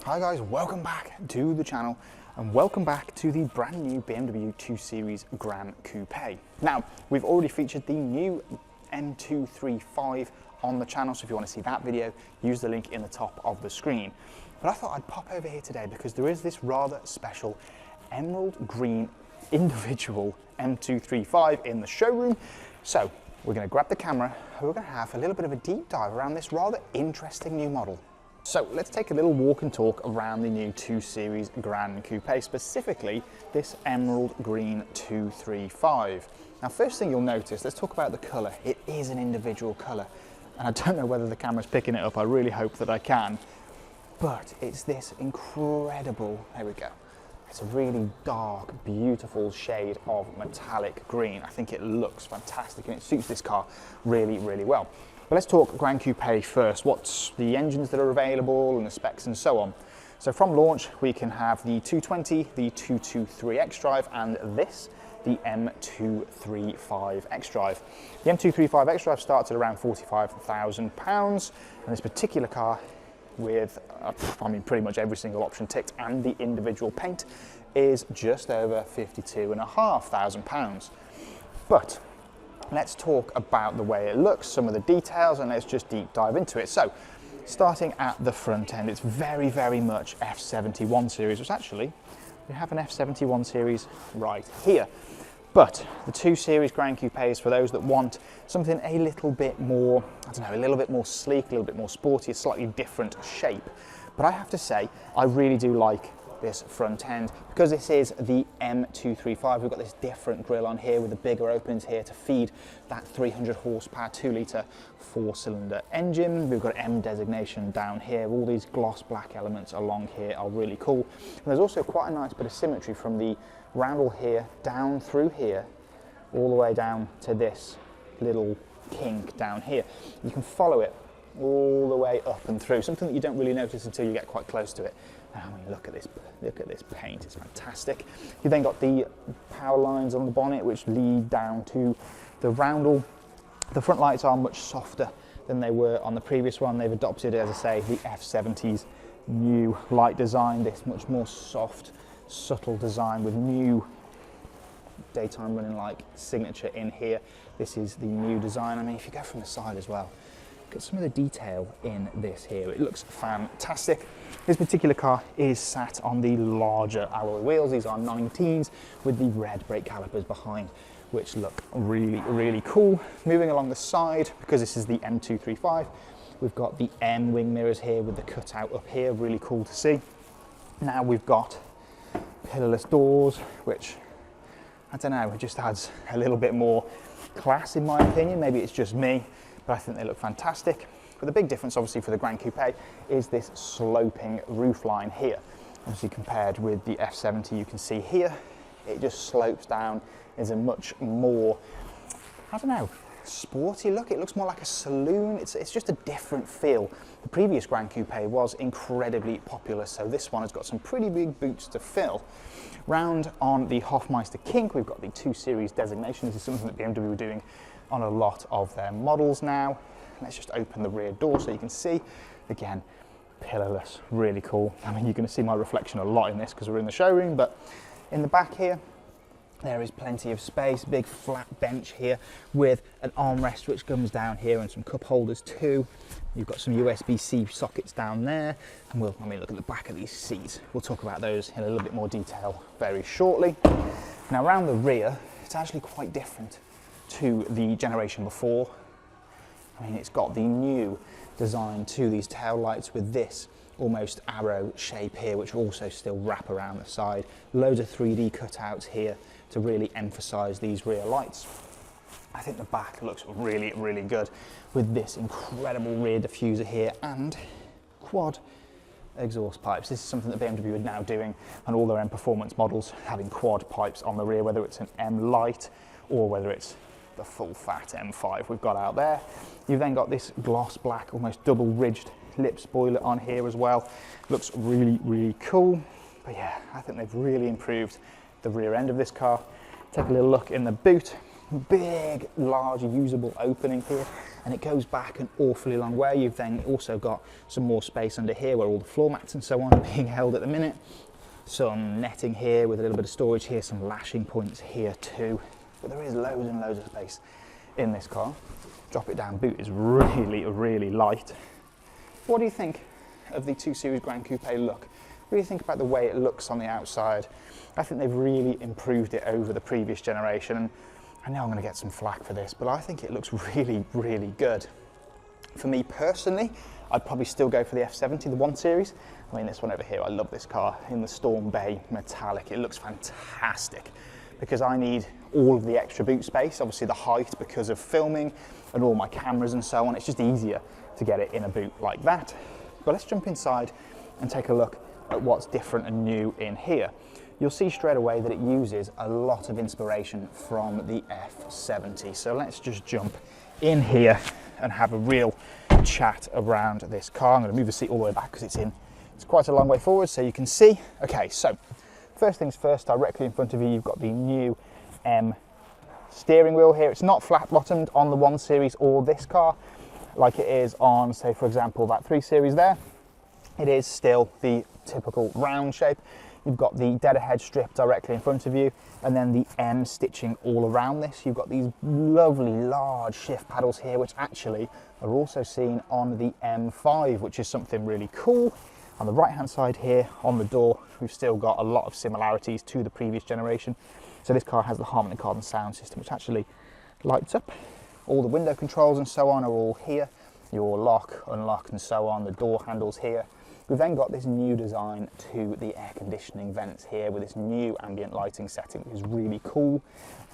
Hi guys, welcome back to the channel and welcome back to the brand new BMW 2 Series Gran Coupé. Now, we've already featured the new M235 on the channel, so if you want to see that video, use the link in the top of the screen. But I thought I'd pop over here today because there is this rather special emerald green individual M235 in the showroom. So we're going to grab the camera and we're going to have a little bit of a deep dive around this rather interesting new model. So let's take a little walk and talk around the new 2 Series Gran Coupé, specifically this emerald green 235. Now, first thing you'll notice, let's talk about the colour. It is an individual colour, and I don't know whether the camera's picking it up. I really hope that I can, but it's this incredible, there we go. It's a really dark, beautiful shade of metallic green. I think it looks fantastic and it suits this car really, really well. But let's talk Gran Coupé first. What's the engines that are available and the specs and so on. So from launch, we can have the 220, the 223 xDrive, and this, the M235 xDrive. The M235 xDrive starts at around £45,000, and this particular car with, pretty much every single option ticked and the individual paint is just over £52,500. But let's talk about the way it looks, some of the details, and let's just deep dive into it. So, starting at the front end, it's very, very much F71 series, which actually, we have an F71 series right here. But the 2 Series Gran Coupé is for those that want something a little bit more, a little bit more sleek, a little bit more sporty, a slightly different shape. But I have to say, I really do like this front end because this is the M235. We've got this different grille on here with the bigger openings here to feed that 300 horsepower 2-litre 4-cylinder engine. We've got M designation down here. All these gloss black elements along here are really cool. And there's also quite a nice bit of symmetry from the roundel here down through here all the way down to this little kink down here. You can follow it all the way up and through, something that you don't really notice until you get quite close to it. And when you look at this paint, it's fantastic. You then got the power lines on the bonnet which lead down to the roundel. The front lights are much softer than they were on the previous one. They've adopted, as I say, the F70's new light design, this much more soft, subtle design with new daytime running light signature in here. This is the new design. I mean, if you go from the side as well, look at some of the detail in this here. It looks fantastic. This particular car is sat on the larger alloy wheels. These are 19s with the red brake calipers behind, which look really, really cool. Moving along the side, because this is the M235, we've got the M wing mirrors here with the cutout up here, really cool to see. Now we've got pillarless doors, which, I don't know, it just adds a little bit more class in my opinion. Maybe it's just me, but I think they look fantastic. But the big difference obviously for the Gran Coupé is this sloping roofline here. Obviously compared with the F70, you can see here, it just slopes down. It's a much more, sporty look. It looks more like a saloon. It's just a different feel. The previous Gran Coupé was incredibly popular, so this one has got some pretty big boots to fill. Round on the Hofmeister kink, we've got the 2 Series designation. This is something that BMW are doing on a lot of their models now. Let's just open the rear door so you can see. Again, pillarless, really cool. I mean, you're going to see my reflection a lot in this because we're in the showroom, but in the back here, there is plenty of space, big flat bench here with an armrest which comes down here and some cup holders too. You've got some USB-C sockets down there, and look at the back of these seats. We'll talk about those in a little bit more detail very shortly. Now around the rear, it's actually quite different to the generation before. I mean, it's got the new design to these tail lights with this almost arrow shape here, which will also still wrap around the side. Loads of 3D cutouts here to really emphasize these rear lights. I think the back looks really, really good with this incredible rear diffuser here and quad exhaust pipes. This is something that BMW are now doing on all their M performance models, having quad pipes on the rear, whether it's an M Light or whether it's the full fat M5 we've got out there. You've then got this gloss black, almost double ridged lip spoiler on here as well. Looks really, really cool. But yeah, I think they've really improved the rear end of this car. Take a little look in the boot. big, large, usable opening here, and it goes back an awfully long way. You've then also got some more space under here where all the floor mats and so on are being held at the minute. Some netting here with a little bit of storage here, some lashing points here too. But there is loads and loads of space in this car. Drop it down boot is really, really light. What do you think of the 2 Series Gran Coupé look? What do you think about the way it looks on the outside? I think they've really improved it over the previous generation. And I know I'm going to get some flack for this, but I think it looks really, really good. For me personally, I'd probably still go for the F70, the 1 Series. I mean, this one over here, I love this car in the Storm Bay metallic. It looks fantastic because I need all of the extra boot space, obviously the height because of filming and all my cameras and so on. It's just easier to get it in a boot like that. But let's jump inside and take a look at what's different and new in here. You'll see straight away that it uses a lot of inspiration from the F70. So let's just jump in here and have a real chat around this car. I'm going to move the seat all the way back because it's quite a long way forward so you can see. Okay, so first things first, directly in front of you, you've got the new M steering wheel here. It's not flat bottomed on the 1 Series or this car like it is on, say for example, that 3 Series there. It is still the typical round shape. You've got the dead ahead strip directly in front of you, and then the M stitching all around this. You've got these lovely large shift paddles here, which actually are also seen on the M5, which is something really cool. On the right hand side here on the door, we've still got a lot of similarities to the previous generation. So this car has the Harman Kardon sound system, which actually lights up. All the window controls and so on are all here. Your lock, unlock and so on, the door handles here. We've then got this new design to the air conditioning vents here with this new ambient lighting setting, which is really cool.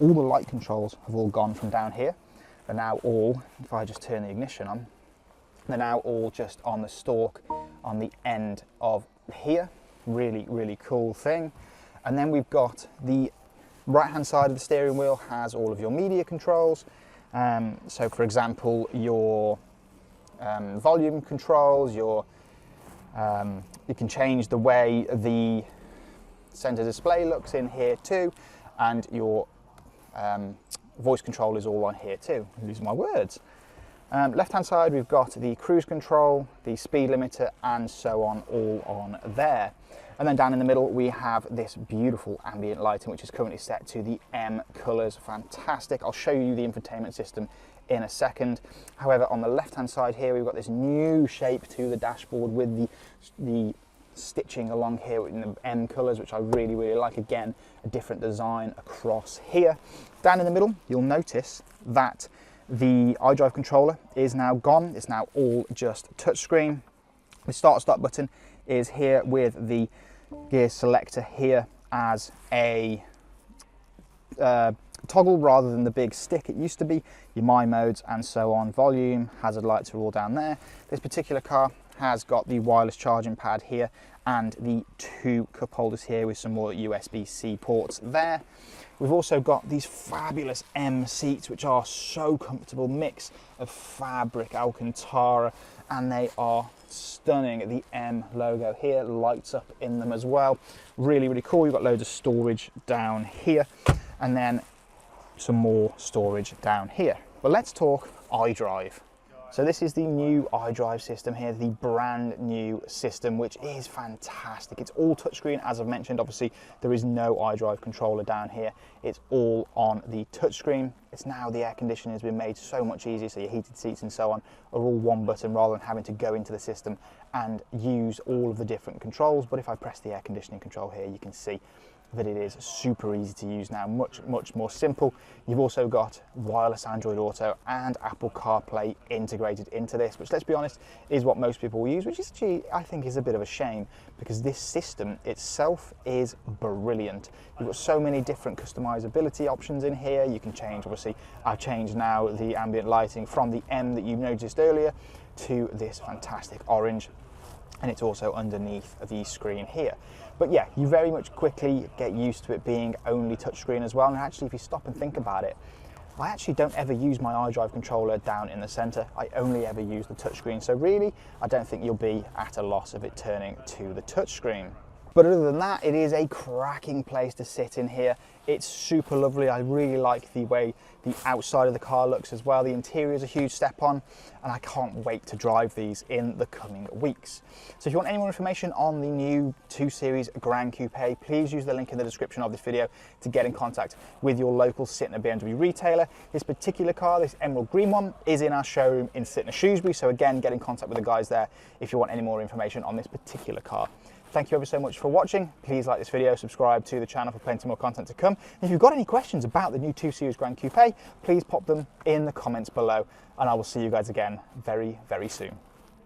All the light controls have all gone from down here. They're now all, if I just turn the ignition on, they're now all just on the stalk on the end of here. Really, really cool thing. And then we've got the right hand side of the steering wheel has all of your media controls. So for example, your volume controls, your you can change the way the center display looks in here too, and your voice control is all on here too. I'm losing my words. Left hand side we've got the cruise control, the speed limiter and so on, all on there. And then down in the middle we have this beautiful ambient lighting which is currently set to the M colours. Fantastic. I'll show you the infotainment system in a second. However, on the left hand side here we've got this new shape to the dashboard with the stitching along here in the M colours, which I really, really like. Again, a different design across here. Down in the middle you'll notice that the iDrive controller is now gone. It's now all just touchscreen. The start button is here with the gear selector here as a toggle rather than the big stick it used to be. Your My modes and so on, volume, hazard lights are all down there. This particular car has got the wireless charging pad here and the 2 cup holders here with some more USB-C ports there. We've also got these fabulous M seats which are so comfortable, mix of fabric, Alcantara, and they are stunning. The M logo here lights up in them as well. Really, really cool. You've got loads of storage down here and then some more storage down here. But let's talk iDrive. So this is the new iDrive system here, the brand new system, which is fantastic. It's all touchscreen, as I've mentioned. Obviously, there is no iDrive controller down here. It's all on the touchscreen. It's now the air conditioning has been made so much easier, so your heated seats and so on are all one button rather than having to go into the system and use all of the different controls. But if I press the air conditioning control here, you can see that it is super easy to use now, much more simple. You've also got wireless Android Auto and Apple CarPlay integrated into this, which, let's be honest, is what most people will use, which is actually, I think, is a bit of a shame because this system itself is brilliant. You've got so many different customizability options in here. You can change, obviously, I've changed now the ambient lighting from the M that you noticed earlier to this fantastic orange, and it's also underneath the screen here. But yeah, you very much quickly get used to it being only touchscreen as well. And actually, if you stop and think about it, I actually don't ever use my iDrive controller down in the center. I only ever use the touchscreen. So really, I don't think you'll be at a loss of it turning to the touchscreen. But other than that, it is a cracking place to sit in here. It's super lovely. I really like the way the outside of the car looks as well. The interior is a huge step on, and I can't wait to drive these in the coming weeks. So if you want any more information on the new 2 Series Gran Coupé, please use the link in the description of this video to get in contact with your local Sytner BMW retailer. This particular car, this emerald green one, is in our showroom in Sytner Shrewsbury. So again, get in contact with the guys there if you want any more information on this particular car. Thank you ever so much for watching. Please like this video, subscribe to the channel for plenty more content to come. And if you've got any questions about the new 2 Series Gran Coupé, please pop them in the comments below, and I will see you guys again very, very soon.